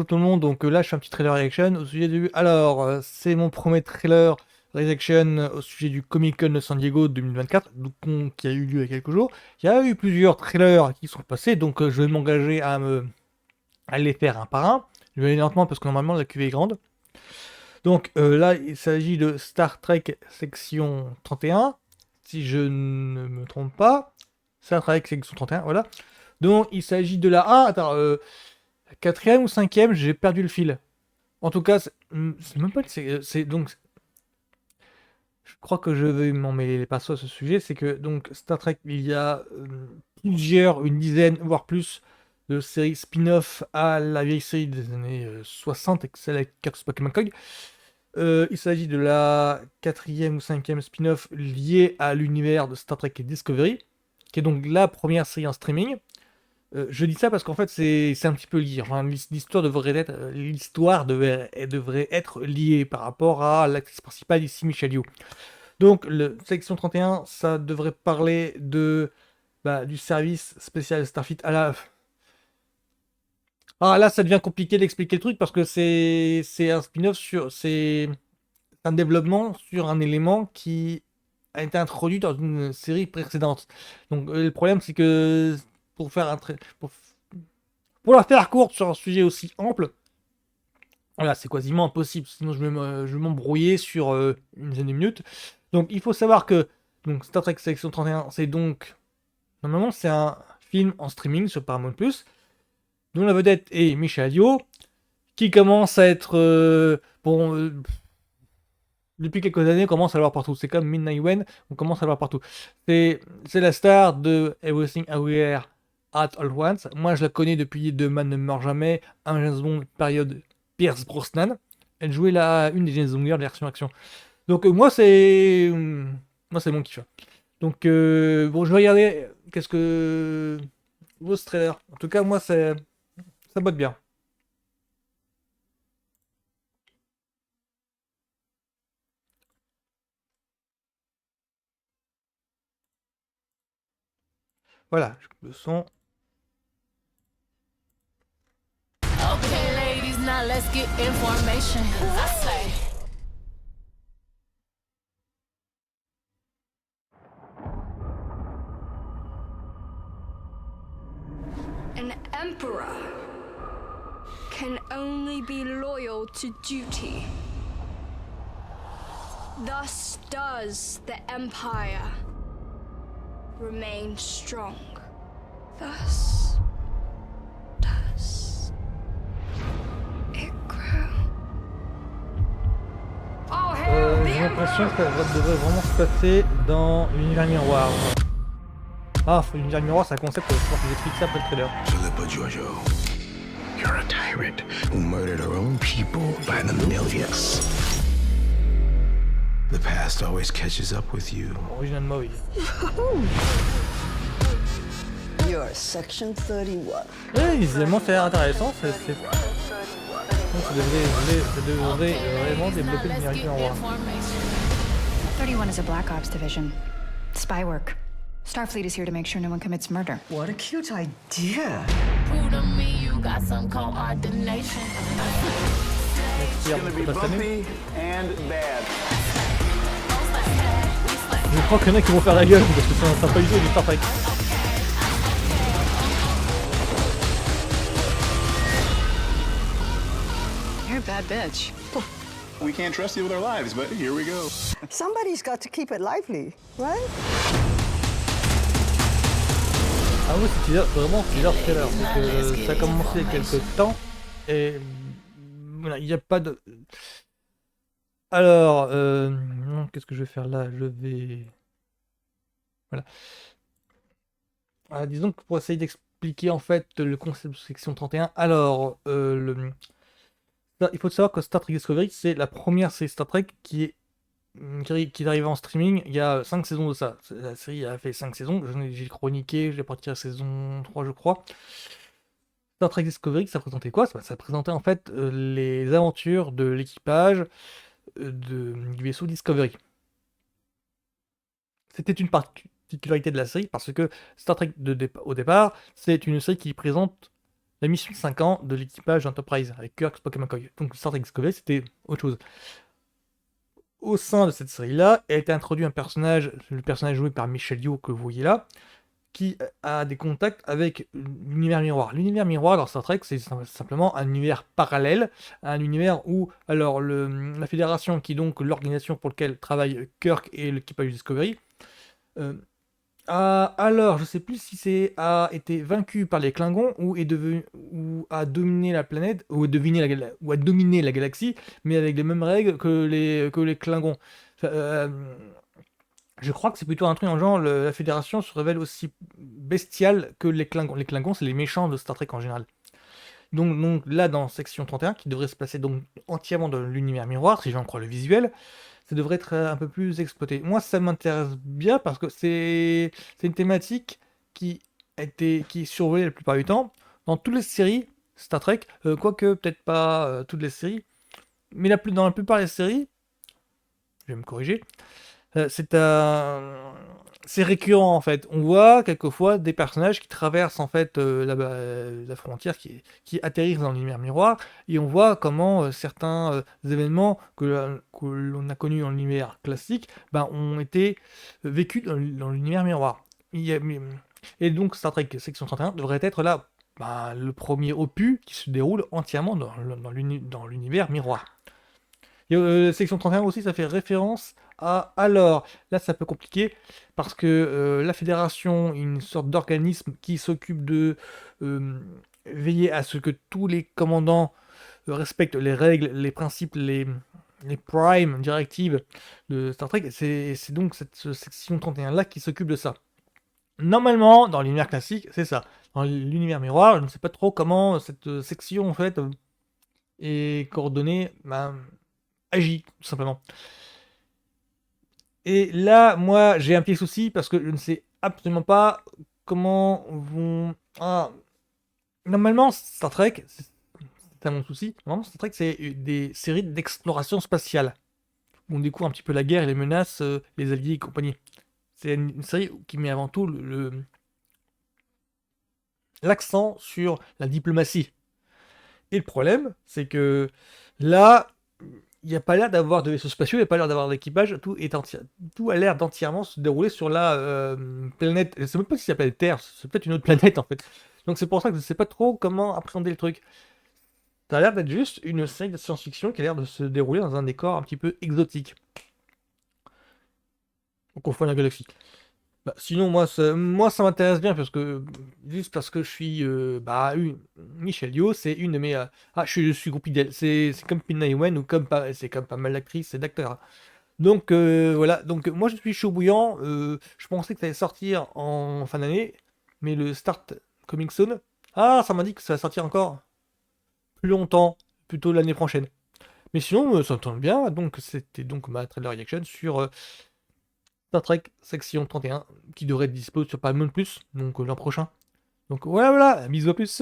tout le monde, donc là je fais un petit trailer reaction au sujet du... Alors, c'est mon premier trailer reaction au sujet du Comic-Con de San Diego 2024, donc, qui a eu lieu il y a quelques jours. Il y a eu plusieurs trailers qui sont passés, donc je vais m'engager à les faire un par un. Je vais aller lentement parce que normalement la cuvée est grande. Donc là, il s'agit de Star Trek section 31, si je ne me trompe pas. Star Trek section 31, voilà. Donc il s'agit de la... Ah, attends, quatrième ou cinquième, j'ai perdu le fil. En tout cas, c'est même pas... C'est donc... Je crois que je vais m'en mêler les pinceaux à ce sujet. C'est que donc Star Trek, il y a plusieurs, une dizaine, voire plus, de séries spin-off à la vieille série des années 60, et celle avec Kirk Spock et McCoy. Il s'agit de la quatrième ou cinquième spin-off liée à l'univers de Star Trek et Discovery, qui est donc la première série en streaming. Je dis ça parce qu'en fait c'est un petit peu lié. Enfin, l'histoire devrait être liée par rapport à l'actrice principale ici, Michelle Yeoh. Donc le section 31, ça devrait parler du service spécial Starfleet à la... Ah là ça devient compliqué d'expliquer le truc parce que c'est un spin-off c'est un développement sur un élément qui a été introduit dans une série précédente. Donc le problème c'est que pour faire un pour la faire courte sur un sujet aussi ample, voilà, c'est quasiment impossible. Sinon je vais m'embrouiller sur une dizaine de minutes. Donc il faut savoir que donc Star Trek Section 31, c'est donc normalement c'est un film en streaming sur Paramount+, dont la vedette est Michelle Yeoh, qui commence à être depuis quelques années, on commence à le voir partout. C'est comme Midnight Wen, on commence à le voir partout. C'est la star de Everything Everywhere at All Once. Moi, je la connais depuis De Man ne meurt jamais, un James Bond période Pierce Brosnan. Elle jouait une des James Bond de version action. Donc moi c'est mon kiff. Donc bon, je vais regarder qu'est-ce que vos trailers. En tout cas, moi ça botte bien. Voilà, le son. Okay, ladies, now let's get information. I say. An emperor can only be loyal to duty. Thus does the empire remain strong. Thus does it grow. Oh, hell, the J'ai l'impression emperor! que ça devrait vraiment se passer dans l'univers miroir. Ah, l'univers miroir, c'est un concept, je pense que j'explique ça après le trailer. Philippa Giorgio, you're a tyrant who murdered her own people by the millions. The past always catches up with you. Original movie. You're Section 31. Ouais, visuellement, ça a l'air intéressant. Donc, ça devrait vraiment développer l'univers miroir. 31 is a Black Ops division. Spy work. Starfleet is here to make sure no one commits murder. What a cute idea. Prove to me you got some coordination. It's gonna be bumpy and bad. Je crois qu'il y en a qui vont faire la gueule parce que ça n'a pas du tout du Star Trek. You're a bad bitch. We can't trust you with our lives, but here we go. Somebody's got to keep it lively, right? Ah oui, c'est vraiment plusieurs trailers. C'est que ça a commencé il y a quelques temps et voilà, il n'y a pas de. Alors, non, qu'est-ce que je vais faire là? Je vais. Voilà. Disons que pour essayer d'expliquer en fait le concept de section 31, alors, il faut savoir que Star Trek Discovery, c'est la première série Star Trek qui est arrivée en streaming il y a 5 saisons de ça. La série a fait 5 saisons, j'ai chroniqué, j'ai parti à la saison 3 je crois. Star Trek Discovery, ça présentait quoi? Ça présentait en fait les aventures de l'équipage du vaisseau Discovery. C'était une particularité de la série parce que Star Trek au départ, c'est une série qui présente la mission 5 ans de l'équipage d'Enterprise avec Kirk, Spock et McCoy. Donc Star Trek Discovery, c'était autre chose. Au sein de cette série-là, a été introduit un personnage, le personnage joué par Michel Yeoh que vous voyez là, qui a des contacts avec l'univers miroir. L'univers miroir dans Star Trek, c'est simplement un univers parallèle, un univers où alors la Fédération, qui est donc l'organisation pour laquelle travaillent Kirk et l'équipage du Discovery, alors je sais plus si a été vaincu par les Klingons ou a dominé la planète ou a dominé la galaxie, mais avec les mêmes règles que les Klingons. Enfin, je crois que c'est plutôt un truc en genre, la Fédération se révèle aussi bestiale que les Klingons. Les Klingons, c'est les méchants de Star Trek en général. Donc là, dans Section 31, qui devrait se passer donc entièrement dans l'univers miroir, si j'en crois le visuel, ça devrait être un peu plus exploité. Moi, ça m'intéresse bien parce que c'est une thématique qui est survolée la plupart du temps dans toutes les séries Star Trek, quoique peut-être pas toutes les séries, mais dans la plupart des séries, je vais me corriger, c'est récurrent en fait. On voit quelquefois des personnages qui traversent en fait la frontière, qui atterrissent dans l'univers miroir, et on voit comment certains événements que l'on a connus dans l'univers classique ont été vécus dans l'univers miroir. Et donc Star Trek Section 31 devrait être là le premier opus qui se déroule entièrement dans l'univers miroir. Et Section 31 aussi, ça fait référence à... Alors, là, c'est un peu compliqué, parce que la Fédération, une sorte d'organisme qui s'occupe de veiller à ce que tous les commandants respectent les règles, les principes, les prime directives de Star Trek. C'est donc cette Section 31-là qui s'occupe de ça. Normalement, dans l'univers classique, c'est ça. Dans l'univers miroir, je ne sais pas trop comment cette section, en fait, est coordonnée... agit, tout simplement. Et là, moi, j'ai un petit souci parce que je ne sais absolument pas comment vont... Normalement, Star Trek, c'est mon souci, normalement, Star Trek, c'est des séries d'exploration spatiale. Où on découvre un petit peu la guerre et les menaces, les alliés et compagnie. C'est une série qui met avant tout l'accent sur la diplomatie. Et le problème, c'est que là... il n'y a pas l'air d'avoir de vaisseaux spatiaux, il n'y a pas l'air d'avoir d'équipage, tout a l'air d'entièrement se dérouler sur la planète. Je ne sais même pas si c'est la planète Terre, c'est peut-être une autre planète en fait. Donc c'est pour ça que je ne sais pas trop comment appréhender le truc. Ça a l'air d'être juste une série de science-fiction qui a l'air de se dérouler dans un décor un petit peu exotique. Donc au fond de la galaxie. Sinon, moi, ça m'intéresse bien juste parce que je suis Michel Yeoh, c'est une de mes. Je suis groupie d'elle. C'est comme Pina Ewen ou c'est comme pas mal d'actrices et d'acteurs. Donc voilà. Donc moi, je suis chaud bouillant. Je pensais que ça allait sortir en fin d'année, mais le Start Coming Soon. Ça m'a dit que ça va sortir encore plus longtemps, plutôt l'année prochaine. Mais sinon, ça tombe bien. Donc c'était donc ma trailer reaction sur. Star Trek Section 31 qui devrait être dispo sur Paramount+, donc l'an prochain. Donc voilà, bisous à plus.